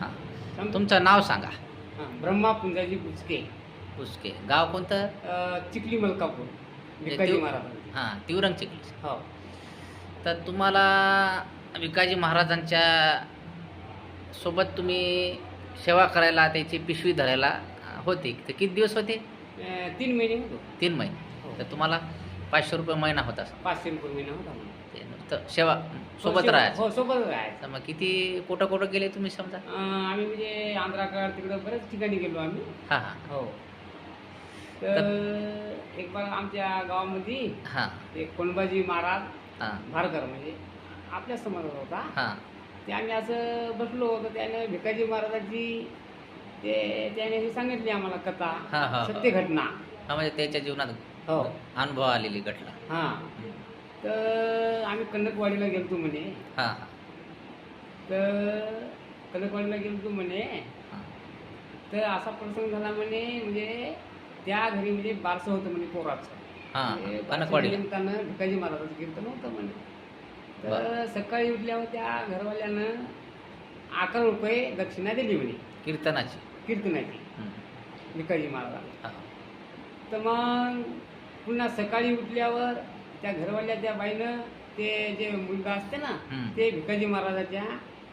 हां. सांगू? तुमचं नाव सांगा. हां, ब्रह्मा पुंजाजी बुचके, पुसके. गाव कोणतं? चिखली मलकापूर, म्हणजे भिकाजी महाराजांची. हां, तिवरंग चिखली. हो. तर तुम्हाला भिकाजी महाराजांच्या सोबत तुम्ही सेवा करायला, त्याची पिशवी धरायला होते. तर किती दिवस होते? 3 महिने होतो. 3 महिने. हो. तर तुम्हाला ₹500 महिना होता. 500 रुपये महिना होता मला. ते नुसतं सेवा सोबत हो, राहायचं. हो, सोबतच राहायचं. तर मग किती कुठं गेले तुम्ही समजा? आम्ही म्हणजे आंध्राकडे तिकडं बऱ्याच ठिकाणी गेलो आम्ही. हां, हां. हो. तर एक बार आमच्या गावामध्ये हां, एक कोंडबाजी महाराज हां, भारकर म्हणजे आपल्या समाजात होता. हां, ते आम्ही असं बसलो होतो. त्याने भिकाजी महाराजांची त्याने हे सांगितली आम्हाला कथा, हां, हां, सत्य घटना. हां. म्हणजे त्याच्या जीवनात हो. अनुभव आलेली घटना. हां. हं. तर आम्ही कन्नकवाडीला गेलतो म्हणे. हां, हां, तर कन्नकवाडीला गेलतो म्हणे. हां. तर असा प्रसंग झाला म्हणे, म्हणजे त्या घरी म्हणजे बारसं होतं म्हणे पोराचं. हां, म्हणजे हां. बारसं कनकवाडीला. निमित्तानं भिकाजी महाराजांचं कीर्तन होतं म्हणे. तर बरं. सकाळी उठल्यावर त्या घरवाल्यानं 11 रुपये दक्षिणा दिली म्हणे कीर्तनाची. कीर्तनाची हं. भिकाजी महाराजांना. हां, तर मग पुन्हा सकाळी उठल्यावर त्या घरवाल्या त्या बाईनं ते जे मुलगा असते ना, हं. ते भिकाजी महाराजाच्या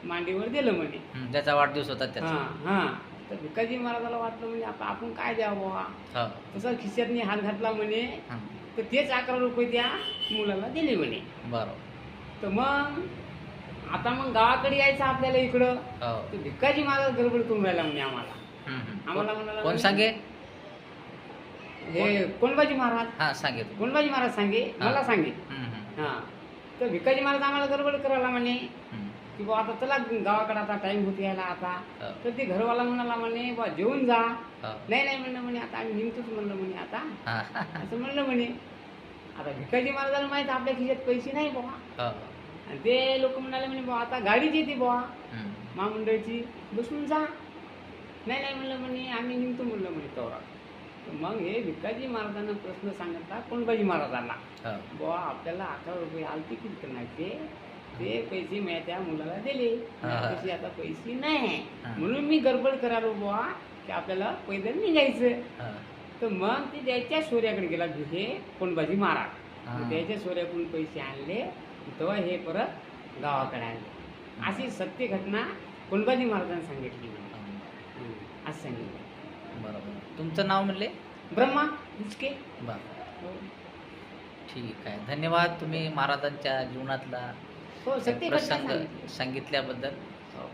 मांडीवर दिलं म्हणे. हं. ज्याचा वाढदिवस होता त्याचा. हां हां. तर भिकाजी महाराजाला वाटलं म्हणजे आता आपण काय द्यावं बुवा. हो. तसं खिशातनी हात घातला म्हणे. हं. तर तेच 11 रुपये त्या मुलाला दिले म्हणे. बरोबर. तर मग आता मग गावाकडे यायचं आपल्याला इकडं. हो. तर भिकाजी महाराज गडबड करून राहिला म्हणे आम्हाला. हं, हं. आम्हाला म्हणाला कोण म्हणे, सांगे? हे कोंडबाजी महाराज. हां, सांगितलं. कोंडबाजी महाराज सांगे, हां. मला सांगे. हं, हं. हां. तर भिकाजी महाराज आम्हाला गडबड करायला म्हणे हं. की बुवा आता चला गावाकडे, आता टाईम होत यायला आता. हो. तर ते घरवाला म्हणाला म्हणे बुवा जेवून जा. हो. नाही म्हणलं म्हणे आता आम्ही निघतोच म्हणलं म्हणे आता. हां. असं म्हणलं म्हणे. आता भिकाजी महाराजाला माहित आपल्या खिशात पैसे नाही बुवा. हो. आणि ते लोक म्हणाले म्हणे बुवा आता गाडीच येते बुवा हं. महामंडळाची, बसून जा. नाही म्हणलं म्हणे आम्ही निघतो म्हणलं म्हणे तेवढा. तर मग हे भिकाजी महाराजांना प्रश्न सांगितला कोंडबाजी महाराजांना, हो. बुवा आपल्याला 11 रुपये आलते कीर्तनाचे, ते पैसे मी त्या मुलाला दिले. हा. तसे आता पैसे नाही, हा. म्हणून मी गडबड करायलो बुवा की आपल्याला पैदल निघायचं. हां. तर मग ते त्याच्या सोऱ्याकडे गेला हे कोंडबाजी महाराज. हा. मग त्याच्या सोऱ्याकडून पैसे आणले, तेव्हा हे परत गावाकडे आले. अशी सत्य घटना कोंडबाजी महाराजांनी सांगितली. असं सांगितलं. बरोबर. तुमचं नाव म्हणले? ब्रह्मा बुचके. बरं. हो. ठीक आहे. धन्यवाद. तुम्ही महाराजांच्या जीवनातला हो, सत्य घटना प्रसंग सांगितली. सांगितल्याबद्दल. हो.